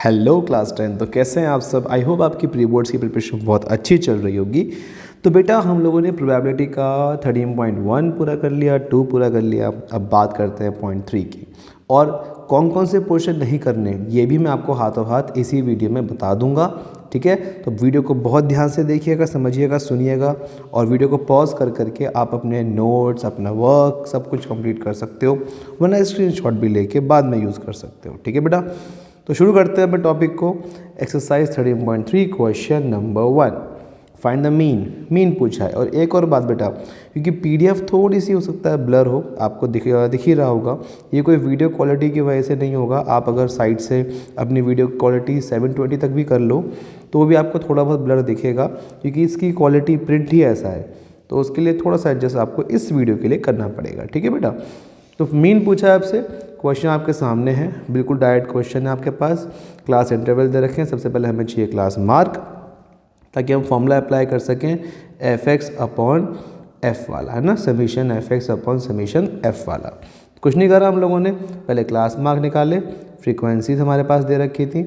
Hello class 10। तो कैसे हैं आप सब। आई होप आपकी प्री बोर्ड्स की प्रिपरेशन बहुत अच्छी चल रही होगी। तो बेटा हम लोगों ने प्रोबेबिलिटी का 13.1 पूरा कर लिया, 2 पूरा कर लिया। अब बात करते हैं पॉइंट 3 की, और कौन कौन से पोर्शन नहीं करने ये भी मैं आपको हाथों हाथ इसी वीडियो में बता दूंगा। ठीक है, तो वीडियो को बहुत ध्यान से देखिएगा, समझिएगा, सुनिएगा, और वीडियो को पॉज कर करके आप अपने नोट्स, अपना वर्क सब कुछ कंप्लीट कर सकते हो, वरना स्क्रीनशॉट भी लेके बाद में यूज़ कर सकते हो। ठीक है बेटा, तो शुरू करते हैं अपने टॉपिक को। Exercise 13.3 question number 1, find the mean पूछा है। और एक और बात बेटा, क्योंकि पीडीएफ थोड़ी सी हो सकता है ब्लर हो, आपको दिख ही रहा होगा, ये कोई वीडियो क्वालिटी की वजह से नहीं होगा। आप अगर साइड से अपनी वीडियो क्वालिटी 720 तक भी कर लो तो भी आपको थोड़ा बहुत ब्लर दिखेगा, क्योंकि इसकी क्वालिटी प्रिंट ही ऐसा है। तो उसके लिए थोड़ा सा एडजस्ट आपको इस वीडियो के लिए करना पड़ेगा। ठीक है बेटा, तो मीन पूछा है आपसे, क्वेश्चन आपके सामने है, बिल्कुल डायरेक्ट क्वेश्चन है आपके पास। क्लास इंटरवल दे रखे हैं, सबसे पहले हमें चाहिए क्लास मार्क, ताकि हम फॉर्मूला अप्लाई कर सकें एफ एक्स अपॉन एफ वाला, है ना, summation F x upon summation F वाला। कुछ नहीं करा हम लोगों ने, पहले क्लास मार्क निकाले, फ्रीक्वेंसीज हमारे पास दे रखी थी,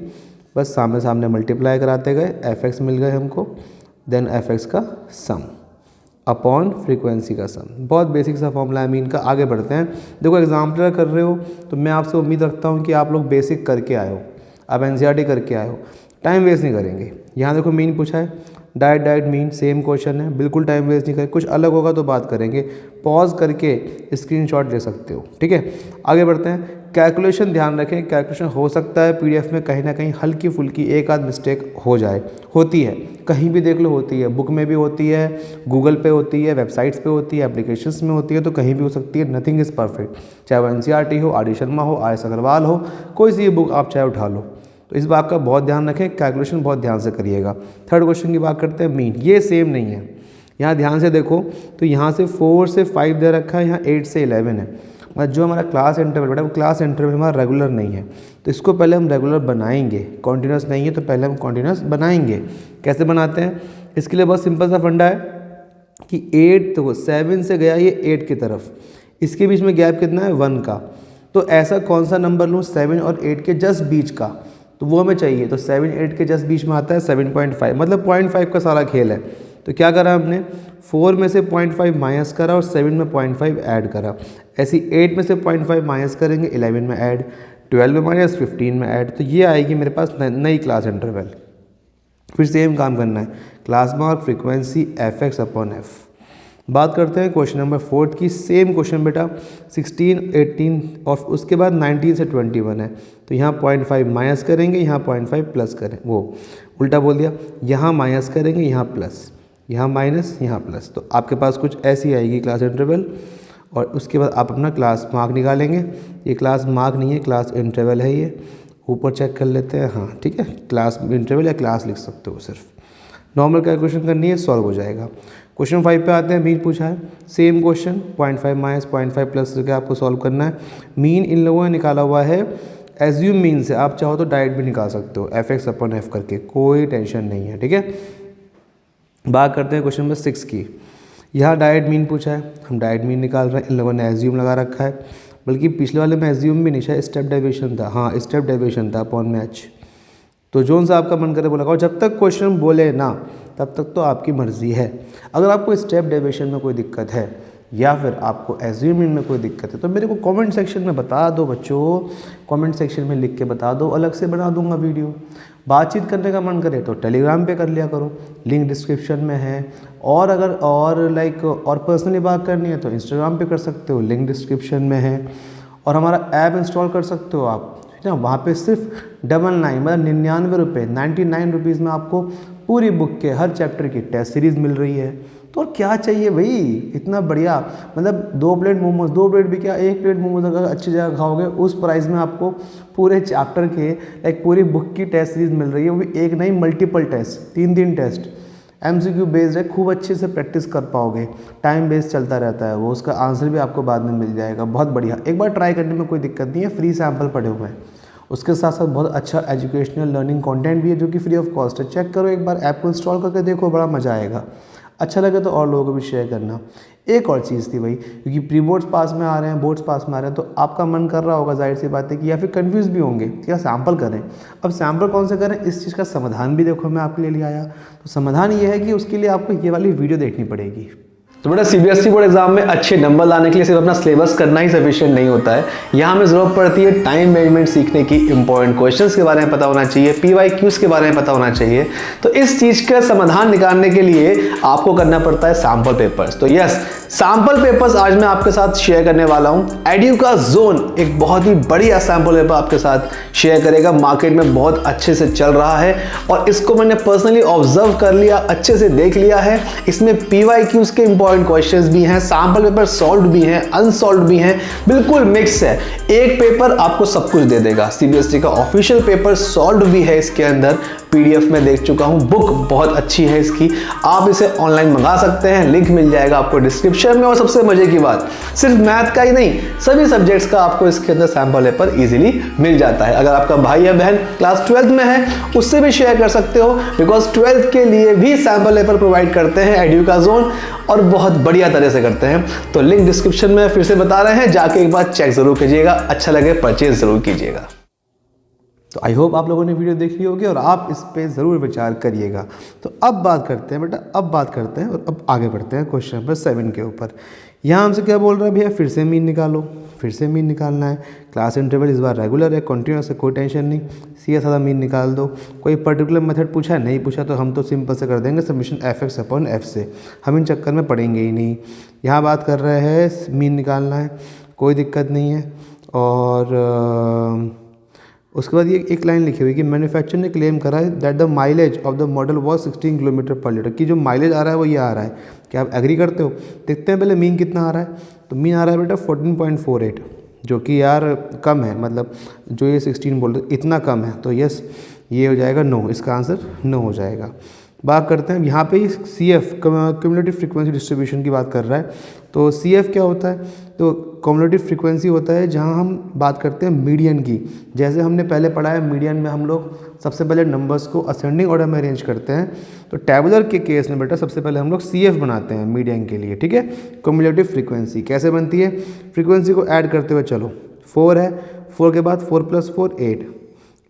बस सामने सामने मल्टीप्लाई कराते गए, एफ एक्स मिल गए हमको, देन एफ एक्स का सम अपॉन फ्रीक्वेंसी का सम। बहुत बेसिक सा फॉर्मूला है मीन का। आगे बढ़ते हैं। देखो एग्जाम्पल कर रहे हो तो मैं आपसे उम्मीद रखता हूँ कि आप लोग बेसिक करके आए हो, आप एनसीईआरटी करके आए हो, टाइम वेस्ट नहीं करेंगे। यहाँ देखो मीन पूछा है, डायरेक्ट मीन, सेम क्वेश्चन है, बिल्कुल टाइम वेस्ट नहीं करें। कुछ अलग होगा तो बात करेंगे, पॉज करके स्क्रीनशॉट ले सकते हो। ठीक है, आगे बढ़ते हैं। कैलकुलेशन ध्यान रखें, कैलकुलेशन हो सकता है पीडीएफ में कहीं ना कहीं हल्की फुल्की एक आध मिस्टेक हो जाए, होती है, कहीं भी देख लो होती है, बुक में भी होती है, गूगल पे होती है, वेबसाइट्स पे होती है, एप्लीकेशंस में होती है, तो कहीं भी हो सकती है। नथिंग इज़ परफेक्ट, चाहे वो एनसीईआरटी हो, आर डी शर्मा हो, आर एस अग्रवाल हो, कोई सी बुक आप चाहे उठा लो। तो इस बात का बहुत ध्यान रखें, कैलकुलेशन बहुत ध्यान से करिएगा। थर्ड क्वेश्चन की बात करते हैं, मीन। ये सेम नहीं है, यहाँ ध्यान से देखो तो यहाँ से 4 से 5 दे रखा है, यहाँ 8 से 11 है। मतलब जो हमारा क्लास इंटरवल बेटा, वो क्लास इंटरवल हमारा रेगुलर नहीं है, तो इसको पहले हम रेगुलर बनाएंगे। कॉन्टिन्यूस नहीं है तो पहले हम कॉन्टिन्यूस बनाएंगे। कैसे बनाते हैं, इसके लिए बहुत सिंपल सा फंडा है कि 8 तो 7 से गया ये 8 की तरफ, इसके बीच में गैप कितना है, 1 का। तो ऐसा कौन सा नंबर लूँ 7 और 8 के जस्ट बीच का, तो वो हमें चाहिए। तो 7 8 के जस्ट बीच में आता है 7.5, मतलब 0.5 का सारा खेल है। तो क्या करा हमने, 4 में से 0.5 माइनस करा और 7 में 0.5 ऐड करा। ऐसी 8 में से 0.5 माइनस करेंगे, 11 में ऐड, 12 में माइनस, 15 में ऐड, तो ये आएगी मेरे पास नई क्लास इंटरवल। फिर सेम काम करना है, class mark, frequency, F x upon F. बात करते हैं क्वेश्चन नंबर 4 की। सेम क्वेश्चन बेटा, 16 18 और उसके बाद 19 से 21 है। तो यहाँ 0.5 माइनस करेंगे, यहाँ 0.5 प्लस करें, वो उल्टा बोल दिया, यहाँ माइनस करेंगे, यहाँ प्लस, यहाँ माइनस, यहाँ प्लस। तो आपके पास कुछ ऐसी आएगी क्लास इंटरवल, और उसके बाद आप अपना क्लास मार्क निकालेंगे। ये क्लास मार्क नहीं है, क्लास इंटरवल है, ये ऊपर चेक कर लेते हैं। हाँ ठीक है, क्लास इंटरवल या क्लास लिख सकते हो, सिर्फ नॉर्मल कैलकुलेशन करनी है, सॉल्व हो जाएगा। क्वेश्चन 5 पे आते हैं, मीन पूछा है, सेम क्वेश्चन, 0.5 माइनस 0.5 प्लस करके आपको सॉल्व करना है। मीन इन लोगों ने निकाला हुआ है एज्यूम मीन से, आप चाहो तो डायरेक्ट भी निकाल सकते हो, एफ एक्स अपॉन एफ करके, कोई टेंशन नहीं है। ठीक है, बात करते हैं क्वेश्चन नंबर 6 की। यहाँ डायरेक्ट मीन पूछा है, हम डायरेक्ट मीन निकाल रहे हैं, इन लोगों ने एज्यूम लगा रखा है, बल्कि पिछले वाले में एज्यूम भी नहीं था, स्टेप डेविएशन था। हाँ स्टेप डेविएशन था अपॉन मैच। तो जोन सा आपका मन करे वो लगाओ, जब तक क्वेश्चन बोले ना तब तक तो आपकी मर्जी है। अगर आपको स्टेप डेविएशन में कोई दिक्कत है या फिर आपको एज्यूमिंग में कोई दिक्कत है तो मेरे को कमेंट सेक्शन में बता दो बच्चों, कमेंट सेक्शन में लिख के बता दो, अलग से बना दूंगा वीडियो। बातचीत करने का मन करे तो टेलीग्राम पे कर लिया करो, लिंक डिस्क्रिप्शन में है। और अगर और पर्सनली बात करनी है तो इंस्टाग्राम पे कर सकते हो, लिंक डिस्क्रिप्शन में है। और हमारा ऐप इंस्टॉल कर सकते हो आप, है ना, वहाँ पे सिर्फ 99 मतलब 99 रुपये, 99 रुपीज़ में आपको पूरी बुक के हर चैप्टर की टेस्ट सीरीज़ मिल रही है। तो और क्या चाहिए भाई, इतना बढ़िया। मतलब 2 प्लेट मोमोज, 2 प्लेट भी क्या, 1 प्लेट मोमोज अगर अच्छी जगह खाओगे उस प्राइस में आपको पूरे चैप्टर के पूरी बुक की टेस्ट सीरीज़ मिल रही है, वो भी एक नहीं multiple test, 3 test, MCQ based है, खूब अच्छे से प्रैक्टिस कर पाओगे। टाइम बेस्ड चलता रहता है वो, उसका आंसर भी आपको बाद में मिल जाएगा। बहुत बढ़िया, एक बार ट्राई करने में कोई दिक्कत नहीं है, फ्री सैम्पल पड़े हुए हैं। उसके साथ साथ बहुत अच्छा एजुकेशनल लर्निंग कंटेंट भी है जो कि फ्री ऑफ कॉस्ट है। चेक करो एक बार, ऐप को इंस्टॉल करके देखो, बड़ा मज़ा आएगा। अच्छा लगे तो और लोगों को भी शेयर करना। एक और चीज़ थी भाई, क्योंकि प्री बोर्ड्स पास में आ रहे हैं, बोर्ड्स पास में आ रहे हैं, तो आपका मन कर रहा होगा जाहिर सी बात है कि, या फिर कंफ्यूज भी होंगे क्या सैम्पल करें। अब सैम्पल कौन से करें, इस चीज़ का समाधान भी देखो मैं आपके लिए ले आया। तो समाधान ये है कि उसके लिए आपको ये वाली वीडियो देखनी पड़ेगी। तो बेटा सीबीएसई बोर्ड एग्जाम में अच्छे नंबर लाने के लिए सिर्फ अपना सिलेबस करना ही सफिशिएंट नहीं होता है, यहाँ हमें जरूरत पड़ती है टाइम मैनेजमेंट सीखने की, इंपॉर्टेंट क्वेश्चंस के बारे में पता होना चाहिए, PYQs के बारे में पता होना चाहिए। तो इस चीज़ का समाधान निकालने के लिए आपको करना पड़ता है सैम्पल पेपर्स। तो यस, सैम्पल पेपर्स आज मैं आपके साथ शेयर करने वाला हूँ। एडुकाज़ोन एक बहुत ही बढ़िया सैम्पल पेपर आपके साथ शेयर करेगा, मार्केट में बहुत अच्छे से चल रहा है और इसको मैंने पर्सनली ऑब्जर्व कर लिया, अच्छे से देख लिया है। इसमें PYQs के इंपॉर्टेंट क्वेश्चंस भी हैं, सैंपल पेपर सॉल्व भी हैं, अनसॉल्व भी हैं, बिल्कुल मिक्स है। एक पेपर आपको सब कुछ दे देगा। सीबीएसई का ऑफिशियल पेपर सॉल्व भी है इसके अंदर, PDF में देख चुका हूं, बुक बहुत अच्छी है इसकी, आप इसे ऑनलाइन मंगा सकते हैं, लिंक मिल जाएगा आपको डिस्क्रिप्शन में। और सबसे मजे की बात, सिर्फ मैथ का ही नहीं, सभी सब्जेक्ट्स का आपको इसके अंदर सैंपल पेपर इजीली मिल जाता है। अगर आपका भाई या बहन क्लास 12th में है उससे भी शेयर कर सकते हो, बिकॉज 12th के लिए भी सैंपल पेपर प्रोवाइड करते हैं एडुकाज़ोन और बहुत बढ़िया तरह से करते हैं। तो लिंक डिस्क्रिप्शन में फिर से बता रहे हैं, जाके एक बार चेक जरूर कीजिएगा, अच्छा लगे परचेज जरूर कीजिएगा। तो आई होप आप लोगों ने वीडियो देख ली होगी और आप इस पे ज़रूर विचार करिएगा। तो अब बात करते हैं बेटा, अब बात करते हैं और अब आगे बढ़ते हैं क्वेश्चन नंबर 7 के ऊपर। यहाँ हमसे क्या बोल रहा है भैया, फिर से मीन निकालो, फिर से मीन निकालना है। क्लास इंटरवल इस बार रेगुलर है, कंटिन्यूस है, कोई टेंशन नहीं, सीधा साधा मीन निकाल दो। कोई पर्टिकुलर मेथड पूछा है, नहीं पूछा तो हम तो सिंपल से कर देंगे समीशन fx/f से, हम इन चक्कर में पढ़ेंगे ही नहीं। यहाँ बात कर रहे हैं मीन निकालना है, कोई दिक्कत नहीं है। और उसके बाद ये एक लाइन लिखी हुई कि मैन्युफैक्चरर ने क्लेम करा है that the mileage of the model was 16 kilometre पर लीटर, कि जो माइलेज आ रहा है वो ये आ रहा है। क्या आप एग्री करते हो? देखते हैं पहले मीन कितना आ रहा है। तो मीन आ रहा है बेटा 14.48, जो कि यार कम है, मतलब जो ये 16 बोल रहे इतना कम है, तो यस ये हो जाएगा नो, इसका आंसर नो हो जाएगा। बात करते हैं यहाँ पे CF क्यूमुलेटिव फ्रीक्वेंसी डिस्ट्रीब्यूशन की बात कर रहा है। तो CF क्या होता है? तो क्यूमुलेटिव फ्रीक्वेंसी होता है जहाँ हम बात करते हैं मीडियन की। जैसे हमने पहले पढ़ा है, मीडियन में हम लोग सबसे पहले नंबर्स को असेंडिंग ऑर्डर में अरेंज करते हैं। तो टैबुलर के केस में बेटा सबसे पहले हम लोग CF बनाते हैं मीडियन के लिए, ठीक है। क्यूमुलेटिव फ्रीक्वेंसी कैसे बनती है? फ्रीक्वेंसी को ऐड करते हुए चलो, 4 है, 4 के बाद 4 + 4 8,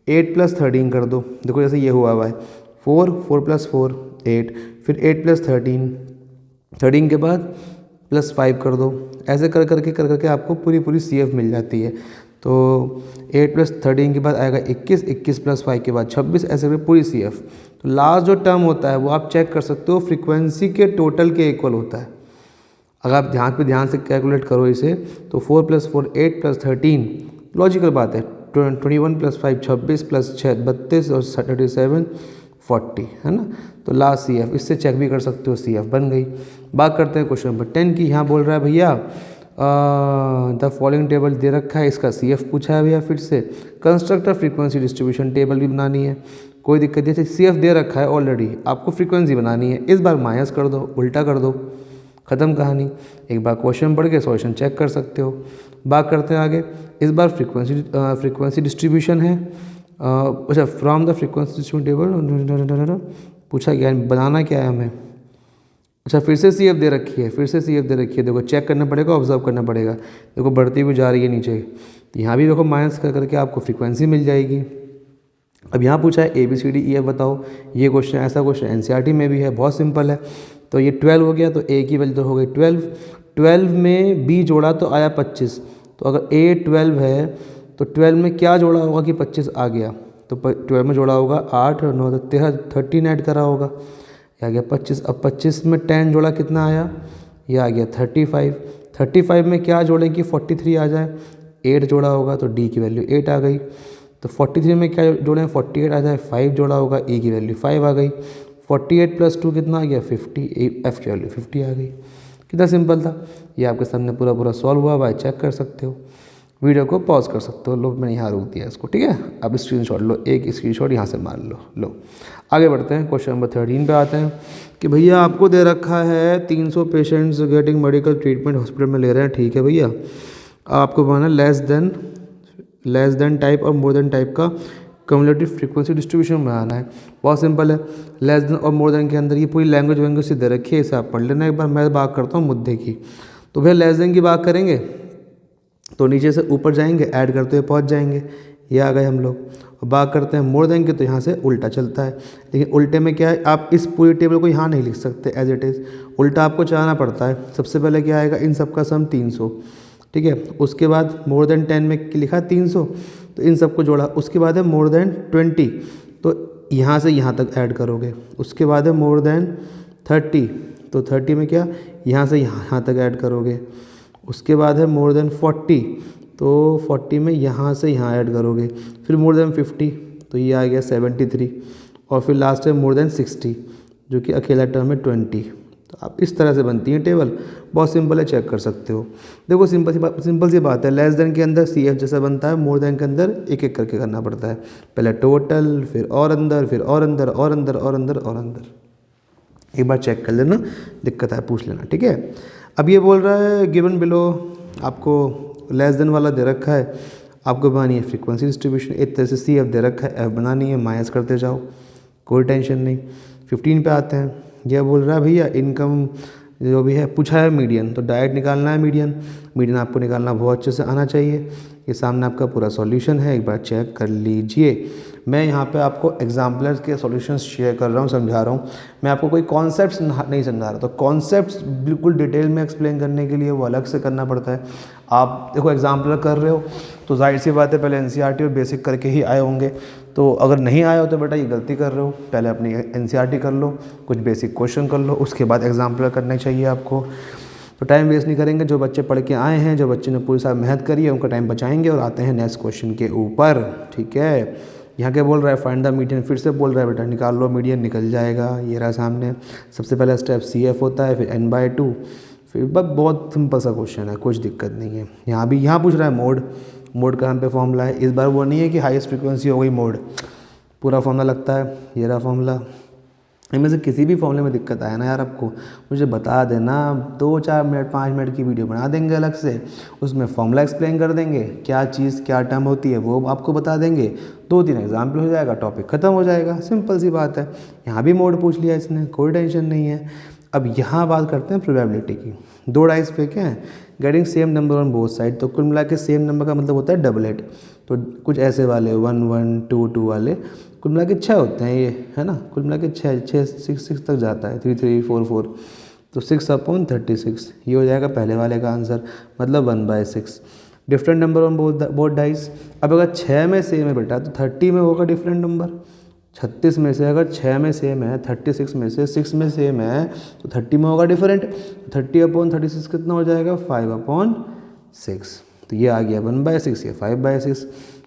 8 + 13 कर दो। देखो जैसे ये हुआ है 4, 4 + 4 8, फिर 8 + 13, 13 के बाद +5 कर दो। ऐसे कर करके आपको पूरी CF मिल जाती है। तो 8 + 13 के बाद आएगा 21, 21 + 5 के बाद 26, ऐसे करके पूरी CF। तो लास्ट जो टर्म होता है वो आप चेक कर सकते हो, फ्रीक्वेंसी के टोटल के इक्वल होता है। अगर आप ध्यान से कैलकुलेट करो इसे, तो 4 + 4 8 + 13, लॉजिकल बात है, 21 + 5 26 + 6 32 और 37 40, है ना। तो लास्ट CF, इससे चेक भी कर सकते हो, CF बन गई। बात करते हैं क्वेश्चन नंबर 10 की। यहाँ बोल रहा है भैया द फॉलोइंग टेबल दे रखा है, इसका CF पूछा है भैया फिर से। कंस्ट्रक्टर फ्रीक्वेंसी डिस्ट्रीब्यूशन टेबल भी बनानी है, कोई दिक्कत नहीं। CF दे रखा है ऑलरेडी, आपको फ्रीक्वेंसी बनानी है, इस बार माइनस कर दो, उल्टा कर दो, ख़त्म कहानी। एक बार क्वेश्चन पढ़ के सॉल्यूशन चेक कर सकते हो। बात करते हैं आगे, इस बार फ्रीक्वेंसी डिस्ट्रीब्यूशन है। अच्छा, from the frequency distribution table पूछा गया है, बनाना क्या है हमें। अच्छा, फिर से CF दे रखी है, फिर से CF दे रखी है। देखो चेक करना पड़ेगा, ऑब्जर्व करना पड़ेगा। देखो बढ़ती हुई जा रही है नीचे, यहाँ भी देखो माइनस करके आपको फ्रीक्वेंसी मिल जाएगी। अब यहाँ पूछा है ABCDEF बताओ। ये क्वेश्चन, ऐसा क्वेश्चन NCERT में भी है, बहुत सिंपल है। तो ये 12 हो गया, तो A की वैल्यू तो हो गई 12। 12 में B जोड़ा तो आया 25। तो अगर A 12 है तो 12 में क्या जोड़ा होगा कि 25 आ गया। तो 12 में जोड़ा होगा 8 और 9 13, 13 ऐड करा होगा, ये आ गया 25। अब 25 में 10 जोड़ा कितना आया, ये आ गया 35। 35 में क्या जोड़ें कि 43 आ जाए, 8 जोड़ा होगा तो D की वैल्यू 8 आ गई। तो 43 में क्या जोड़ें, 48 आ जाए, 5 जोड़ा होगा, E की वैल्यू 5 आ गई। 48 + 2 कितना आ गया, 50, F की वैल्यू 50 आ गई। कितना सिंपल था। ये आपके सामने पूरा सॉल्व हुआ है, चेक कर सकते हो। वीडियो को पॉज कर सकते हो। लो, मैंने यहाँ रोक दिया इसको, ठीक है। अब स्क्रीनशॉट लो, एक स्क्रीनशॉट यहाँ से मार लो। लो आगे बढ़ते हैं, क्वेश्चन नंबर 13 पे आते हैं कि भैया आपको दे रखा है 300 patients getting medical treatment hospital में ले रहे हैं, ठीक है भैया। आपको बनाना लेस देन टाइप और मोर देन टाइप का कम्युलेटिव फ्रीक्वेंसी डिस्ट्रीब्यूशन बनाना है। बहुत सिंपल है, लेस देन और मोर देन के अंदर ये पूरी लैंग्वेज वैंग्वेज से दे रखी है, इसे आप पढ़ लेना एक बार। मैं बात करता हूँ मुद्दे की। तो भैया लेस देन की बात करेंगे तो नीचे से ऊपर जाएंगे, ऐड करते हुए पहुँच जाएंगे, ये आ गए हम लोग। और बात करते हैं मोर देन की, तो यहाँ से उल्टा चलता है। लेकिन उल्टे में क्या है, आप इस पूरी टेबल को यहाँ नहीं लिख सकते एज इट इज़, उल्टा आपको चलाना पड़ता है। सबसे पहले क्या आएगा, इन सब का सम 300, ठीक है। उसके बाद मोर देन 10 में लिखा 300, तो इन सबको जोड़ा। उसके बाद है मोर देन 20, तो यहाँ से यहाँ तक ऐड करोगे। उसके बाद है मोर देन 30, तो 30 में क्या, यहाँ से यहाँ तक ऐड करोगे। उसके बाद है मोर देन 40, तो 40 में यहाँ से यहाँ ऐड करोगे। फिर मोर देन 50, तो ये आ गया 73। और फिर लास्ट है मोर देन 60, जो कि अकेला टर्म है 20। तो आप इस तरह से बनती है टेबल, बहुत सिंपल है, चेक कर सकते हो। देखो सिंपल सी बात है, लेस देन के अंदर सी एफ जैसा बनता है, मोर देन के अंदर एक एक करके करना पड़ता है। पहले टोटल, फिर और अंदर, फिर और अंदर, और अंदर, और अंदर, और अंदर। एक बार चेक कर लेना, दिक्कत है पूछ लेना, ठीक है। अब ये बोल रहा है गिवन बिलो, आपको लेस देन वाला दे रखा है, आपको बनानी है फ्रीक्वेंसी डिस्ट्रीब्यूशन। एक तरह से सी एफ दे रखा है, एफ बनानी है, माइनस करते जाओ, कोई टेंशन नहीं। 15 पे आते हैं। यह बोल रहा है भैया इनकम जो भी है पूछा है मीडियन, तो डायरेक्ट निकालना है मीडियन। मीडियन आपको निकालना बहुत अच्छे से आना चाहिए। ये सामने आपका पूरा सॉल्यूशन है, एक बार चेक कर लीजिए। मैं यहाँ पे आपको एग्जाम्पलर्स के सॉल्यूशंस शेयर कर रहा हूँ, समझा रहा हूँ। मैं आपको कोई कॉन्सेप्ट्स नहीं समझा रहा, तो कॉन्सेप्ट्स बिल्कुल डिटेल में एक्सप्लेन करने के लिए वो अलग से करना पड़ता है। आप देखो एग्जाम्पलर कर रहे हो तो जाहिर सी बात है पहले एनसीईआरटी और बेसिक करके ही आए होंगे। तो अगर नहीं आया हो तो बेटा ये गलती कर रहे हो, पहले अपनी एनसीईआरटी कर लो, कुछ बेसिक क्वेश्चन कर लो, उसके बाद एग्जाम्पलर करने चाहिए आपको। तो टाइम वेस्ट नहीं करेंगे, जो बच्चे पढ़ के आए हैं, जो बच्चे ने पूरी साल मेहनत करी है, उनका टाइम बचाएंगे और आते हैं नेक्स्ट क्वेश्चन के ऊपर, ठीक है। यहाँ क्या बोल रहा है, फाइंड द मीडियन, फिर से बोल रहा है बेटा निकाल लो मीडियन, निकल जाएगा। ये रहा सामने, सबसे पहला स्टेप सी एफ होता है, फिर n/2, फिर बस बहुत सिंपल सा क्वेश्चन है, कुछ दिक्कत नहीं है। यहाँ पूछ रहा है मोड कहाँ पे फॉर्मूला है। इस बार वो नहीं है कि हाईएस्ट फ्रीक्वेंसी हो गई मोड, पूरा फॉर्मूला लगता है। ये रहा फॉर्मूला। इनमें से किसी भी फॉर्मूले में दिक्कत आए ना यार, आपको मुझे बता देना, 2-4 मिनट 5 मिनट की वीडियो बना देंगे अलग से, उसमें फॉर्मूला एक्सप्लेन कर देंगे, क्या चीज़ क्या टर्म होती है वो आपको बता देंगे, 2-3 एग्जाम्पल हो जाएगा, टॉपिक खत्म हो जाएगा, सिंपल सी बात है। यहाँ भी मोड पूछ लिया इसने, कोई टेंशन नहीं है। अब यहाँ बात करते हैं प्रोबेबिलिटी की। 2 डाइस फेंके हैं, getting same number on both side, तो कुल मिला के सेम नंबर का मतलब होता है डबलेट। तो कुछ ऐसे वाले 1 1 2 2 वाले कुल मिला के 6 होते हैं, ये है ना, कुल मिला के 6 तक जाता है, 3 3 4 4, तो 6/36 ये हो जाएगा पहले वाले का आंसर, मतलब 1/6। Different number on both dice. अब अगर 6 में सेम है बेटा तो 30 में होगा डिफरेंट नंबर। 36 में से अगर 6 में सेम है, 36 में से 6 में सेम है, तो 30 में होगा डिफरेंट। 30/36 कितना हो जाएगा, 5/6। तो ये आ गया 1/6, ये 5/6।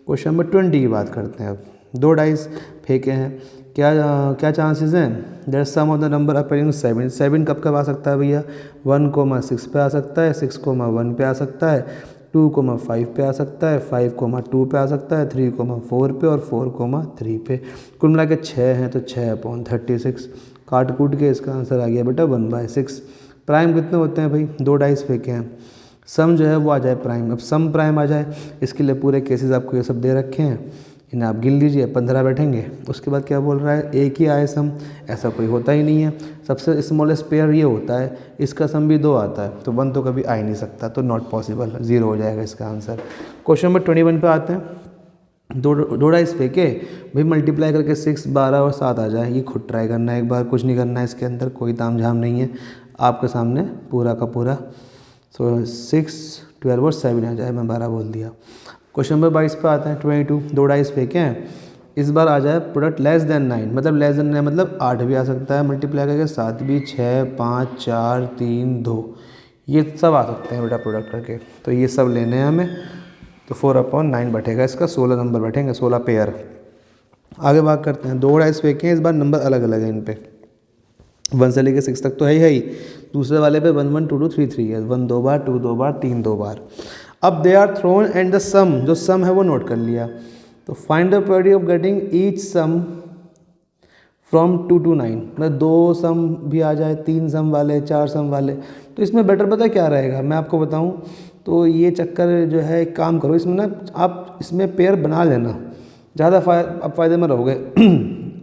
क्वेश्चन नंबर 20 की बात करते हैं अब। 2 डाइस फेंके हैं, क्या चांसेस हैं, that sum of the number appearing 7। 7 कब कब आ सकता है भैया, 1,6 पे आ सकता है, 6,1 पे आ सकता है, 2,5 पे आ सकता है, 5,2 पे आ सकता है, 3,4 पे और 4,3 पे। कुल मिला के 6 हैं, तो 6/36 काट कूट के इसका आंसर आ गया बेटा 1/6। प्राइम कितने होते हैं भाई, 2 डाइस फेंके हैं, सम जो है वो आ जाए प्राइम। अब सम प्राइम आ जाए, इसके लिए पूरे केसेस आपको ये सब दे रखे हैं, इन्हें आप गिन लीजिए, 15 बैठेंगे। उसके बाद क्या बोल रहा है, एक ही आए सम, ऐसा कोई होता ही नहीं है। सबसे स्मॉलेस्ट पेयर ये होता है, इसका सम भी 2 आता है, तो 1 तो कभी आ ही नहीं सकता, तो नॉट पॉसिबल, 0 हो जाएगा इसका आंसर। क्वेश्चन नंबर 21 पे आते हैं। 2 डाइस फेंके भाई, मल्टीप्लाई करके 6, 12 और 7 आ जाए, ये खुद ट्राई करना है एक बार, कुछ नहीं करना है इसके अंदर, कोई ताम झाम नहीं है आपके सामने पूरा का पूरा। सो 6, 12 और 7 आ जाए, मैं 12 बोल दिया। क्वेश्चन नंबर 22 पे आते हैं। 22, 2 डाइस फेंके हैं, इस बार आ जाए प्रोडक्ट लेस देन 9, मतलब लेस देन 9 मतलब 8 भी आ सकता है, मल्टीप्लाई करके 7 भी, 6, 5, 4, 3, 2, ये सब आ सकते हैं बेटा प्रोडक्ट करके। तो ये सब लेने हैं हमें, तो 4/9 बैठेगा इसका, 16 नंबर बैठेंगे, 16 पेयर। आगे बात करते हैं। 2 डाइस फेंके हैं, इस बार नंबर अलग अलग है इन पे, 1 से लेकर 6 तक तो है ही। दूसरे वाले पे 1 1 2 2 3 3 है, 1 2 बार, 2 2 बार, 3 2 बार। अब they are thrown and the sum, जो सम है वो नोट कर लिया। तो find the probability of getting each sum from 2 to 9, मतलब 2 सम भी आ जाए, 3 सम वाले, 4 सम वाले। तो इसमें बेटर पता क्या रहेगा, मैं आपको बताऊं, तो ये चक्कर जो है, एक काम करो इसमें ना, आप इसमें पेयर बना लेना, ज़्यादा अब फ़ायदे में रहोगे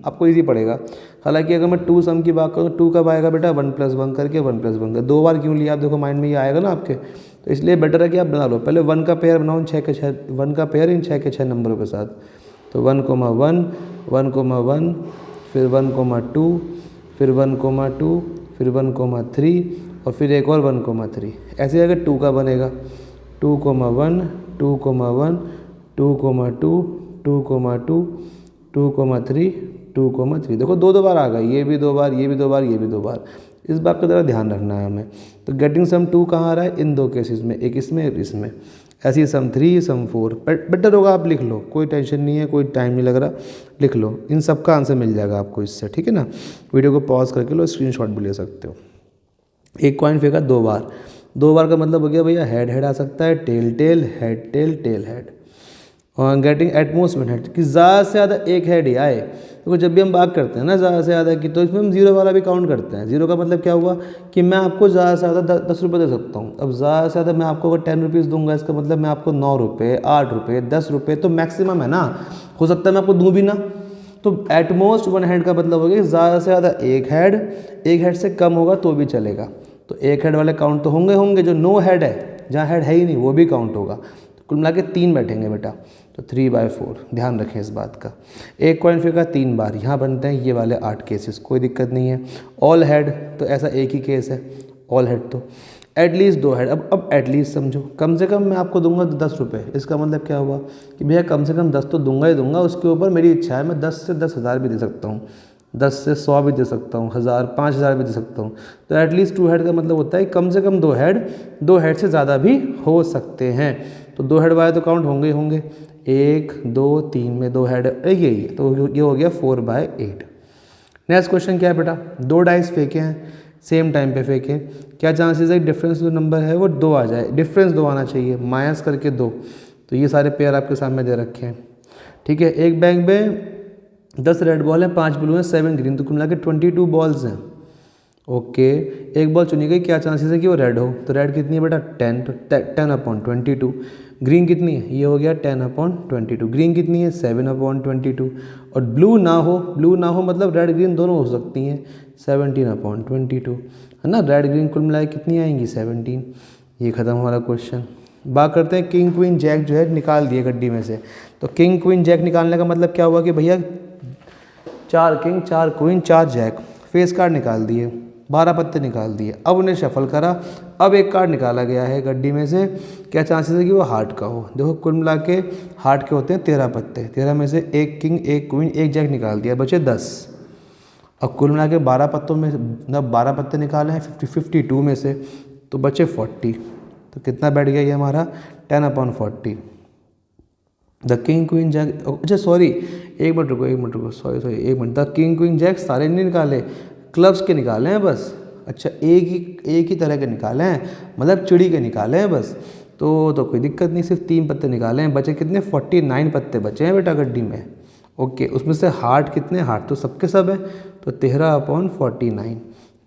आपको इजी पड़ेगा। हालांकि अगर मैं 2 सम की बात करूँ, 2 कब आएगा बेटा, 1 + 1 करके 1 + 1 कर 2 बार क्यों लिया आप, देखो माइंड में ये आएगा ना आपके, तो इसलिए बेटर है कि आप बना लो। पहले 1 का पेयर बनाओ 6 के 6, 1 का पेयर इन 6 के 6 नंबरों के साथ। तो 1, 1, 1, फिर 1, 2, फिर 1, 2, फिर 1, 3 और फिर एक और 1, 3। ऐसे अगर 2 का बनेगा 2, 1, 2, 1, 2, 2, 2, 2, 3, 2, 3। देखो 2 बार आ गई, ये भी 2 बार, ये भी 2 बार, ये भी 2 बार। इस बात का ज़रा ध्यान रखना है हमें। तो गेटिंग सम 2 कहाँ आ रहा है, इन 2 केसेस में, एक इसमें एक इसमें। ऐसी सम 3, सम 4। बेटर होगा आप लिख लो, कोई टेंशन नहीं है, कोई टाइम नहीं लग रहा, लिख लो। इन सब का आंसर मिल जाएगा आपको इससे, ठीक है ना। वीडियो को पॉज करके लो, स्क्रीनशॉट भी ले सकते हो। एक कॉइन फेंका 2 बार, 2 बार का मतलब हो गया भैया हेड हेड आ सकता है, tail tail, head tail, tail head. और गेटिंग एटमोस्ट वन हेड, कि ज़्यादा से ज़्यादा एक हेड ही आए। देखो जब भी हम बात करते हैं ना ज़्यादा से ज़्यादा की, तो इसमें हम 0 वाला भी काउंट करते हैं। 0 का मतलब क्या हुआ कि मैं आपको ज़्यादा से ज़्यादा 10 रुपये दे सकता हूँ। अब ज़्यादा से ज़्यादा मैं आपको अगर 10 रुपीज़ दूंगा, इसका मतलब मैं आपको 9 रुपये, 8 रुपये, 10 रुपये तो मैक्सिमम है ना, हो सकता है मैं आपको दूँ भी ना। तो एटमोस्ट वन हेड का मतलब हो गया ज़्यादा से ज़्यादा एक हेड से कम होगा तो भी चलेगा। तो एक हेड वाले काउंट तो होंगे, जो नो हेड है, जहाँ हेड है ही नहीं, वो भी काउंट होगा। तो कुल मिला के 3 बैठेंगे बेटा, तो 3/4, ध्यान रखें इस बात का। एक कॉइन फेंका 3 बार, यहाँ बनते हैं ये वाले 8 केसेस, कोई दिक्कत नहीं है। ऑल हेड तो ऐसा एक ही केस है, ऑल हेड तो एटलीस्ट 2 हेड। अब एटलीस्ट समझो, कम से कम मैं आपको दूंगा 10 रुपये, इसका मतलब क्या हुआ कि भैया कम से कम 10 तो दूंगा ही दूंगा, उसके ऊपर मेरी इच्छा है मैं 10 से 10,000 भी दे सकता हूँ, 10 से 100 भी दे सकता हूँ, 1000, 5000 भी दे सकता हूँ। तो एटलीस्ट 2 हेड का मतलब होता है कम से कम 2 हेड से ज़्यादा भी हो सकते हैं। तो 2 हेड वाले तो काउंट होंगे ही होंगे, 1, 2, 3 में 2 हेड यही है, तो ये हो गया 4/8। नेक्स्ट क्वेश्चन क्या है बेटा, 2 डाइस फेंके हैं, सेम टाइम पे फेंके, क्या चांसेस है डिफरेंस जो नंबर है वो 2 आ जाए, डिफरेंस 2 आना चाहिए, माइनस करके 2। तो ये सारे पेयर आपके सामने दे रखे हैं, ठीक है। एक बैंक में 10 रेड बॉल हैं, 5 ब्लू हैं, 7 ग्रीन, तो कुल मिला के 22 बॉल्स हैं। ओके, एक बॉल चुनी गई, क्या चांसेस है कि वो रेड हो, तो रेड कितनी है बेटा 10, तो 10/22। ग्रीन कितनी है, ये हो गया 10/22। ग्रीन कितनी है 7/22। और ब्लू ना हो मतलब रेड ग्रीन दोनों हो सकती हैं, 17/22 है ना। रेड ग्रीन कुल मिलाए कितनी आएंगी 17। ये खत्म हमारा क्वेश्चन। बात करते हैं किंग क्वीन जैक जो है निकाल दिए गड्डी में से। तो किंग क्वीन जैक निकालने का मतलब क्या हुआ कि भैया 4 king, 4 queen, 4 jack, face card निकाल दिए, 12 पत्ते निकाल दिए। अब उन्हें शफल करा, अब एक कार्ड निकाला गया है गड्डी में से, क्या चांसेस है कि वो हार्ट का हो। देखो कुल मिला के हार्ट के होते हैं 13 पत्ते, 13 में से एक किंग, एक क्वीन, एक जैक निकाल दिया, बचे 10। अब कुल मिला के 12 पत्तों में 12 पत्ते निकाले हैं 52 में से, तो बचे 40। तो कितना बैठ गया ये हमारा 10/40। द किंग क्वीन जैक, अच्छा सॉरी एक मिनट रुको, सॉरी एक minute. The king queen jack सारे नहीं निकाले, क्लब्स के निकाले हैं बस। अच्छा एक ही तरह के निकाले हैं, मतलब चिड़ी के निकाले हैं बस। तो कोई दिक्कत नहीं, सिर्फ 3 पत्ते निकाले हैं, बचे कितने 49 पत्ते बचे हैं बेटा गड्डी में। ओके, उसमें से हार्ट कितने, हार्ट तो सबके सब है, तो 13/49।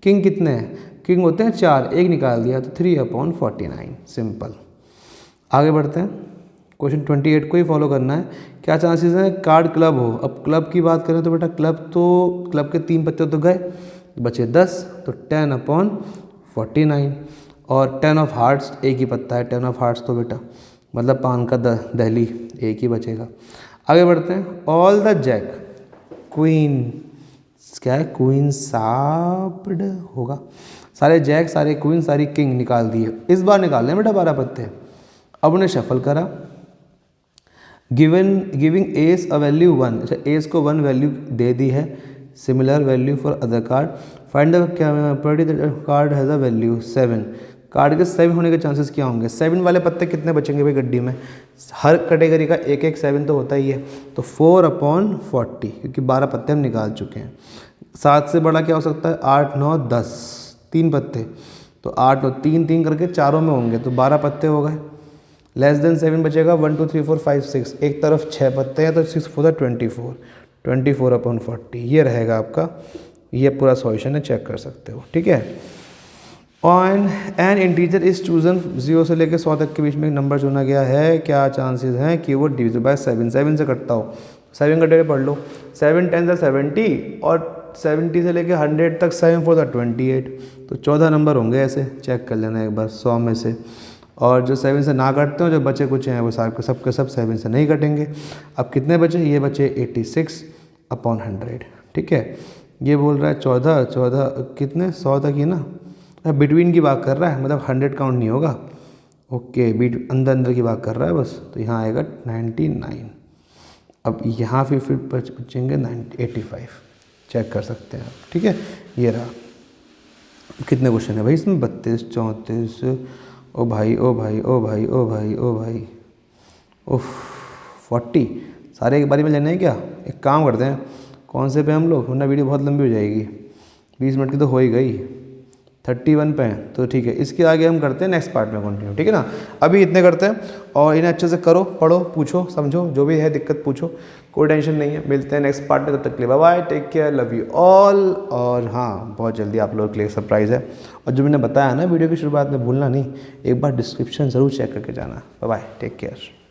किंग कितने हैं, किंग होते हैं 4, एक निकाल दिया तो 3/49, सिंपल। आगे बढ़ते हैं, क्वेश्चन 28 को ही फॉलो करना है। क्या चांसेस हैं कार्ड क्लब हो। अब क्लब की बात करें तो बेटा क्लब के 3 पत्ते तो गए, बचे 10, तो 10/49। और 10 ऑफ हार्ट्स एक ही पत्ता है, 10 ऑफ हार्ट्स तो बेटा मतलब पान का दहली एक ही बचेगा। आगे बढ़ते हैं, ऑल द जैक क्वीन, क्या है क्वीन साब्ड होगा, सारे जैक, सारे क्वीन, सारी किंग निकाल दिए। इस बार निकाल लें बेटा 12 पत्ते। अब उन्हें शफल करा, गिविंग एस अ वैल्यू 1, अच्छा एस को 1 वैल्यू दे दी है, similar value for other card, find the property card has a value 7। Card के 7 होने के चांसेस क्या होंगे, 7 वाले पत्ते कितने बचेंगे भाई गड्डी में, हर कैटेगरी का एक 7 तो होता ही है, तो 4/40, क्योंकि 12 पत्ते हम निकाल चुके हैं। 7 से बड़ा क्या हो सकता है, 8, 9, 10, 3 पत्ते, तो 8 और 3 करके चारों में होंगे, तो 12 पत्ते हो गए। लेस देन 7 बचेगा, 1, 2, 3, 4, 5, 6, एक तरफ 6 पत्ते हैं, तो 6 4 24, 24/40 ये रहेगा आपका। ये पूरा सॉल्यूशन है, चेक कर सकते हो, ठीक है। On an integer is chosen, 0 से लेकर 100 तक के बीच में एक नंबर चुना गया है, क्या चांसेस हैं कि वो डिविजिबल बाय 7 से कटता हो। 7 का डेढ़ पढ़ लो, 7 10 से 70 और 70 से लेके 100 तक 7 4 28, तो 14 नंबर होंगे ऐसे, चेक कर लेना एक बार 100 में से। और जो 7 से ना कटते हो, जो बचे कुछ हैं वो सब के सब 7 से नहीं कटेंगे। अब कितने बचे, ये बचे 86/100, ठीक है। ये बोल रहा है 14 कितने 100 तक ही ना, बिटवीन की बात कर रहा है, मतलब 100 काउंट नहीं होगा। ओके, बीट अंदर की बात कर रहा है बस, तो यहाँ आएगा 99। अब यहाँ फिर बचेंगे 85, चेक कर सकते हैं आप, ठीक है। ये रहा, कितने क्वेश्चन है भाई इसमें, 32 34, ओ भाई ओ भाई ओ भाई ओ भाई ओ भाई ओफ 40 सारे एक बारी में लेने हैं क्या। एक काम करते हैं, कौन से पे हम लोग, वरना वीडियो बहुत लंबी हो जाएगी, 20 मिनट की तो हो ही गई, 31 पे हैं, तो ठीक है। इसके आगे हम करते हैं नेक्स्ट पार्ट में कंटिन्यू, ठीक है ना। अभी इतने करते हैं और इन्हें अच्छे से करो, पढ़ो, पूछो, समझो, जो भी है दिक्कत पूछो, कोई टेंशन नहीं है। मिलते हैं नेक्स्ट पार्ट में, तब तक के लिए bye bye, take care, love you all. और हाँ, बहुत जल्दी आप लोगों के लिए सरप्राइज़ है, और जो मैंने बताया ना वीडियो की शुरुआत में, भूलना नहीं, एक बार डिस्क्रिप्शन ज़रूर चेक करके जाना। Bye bye, take care.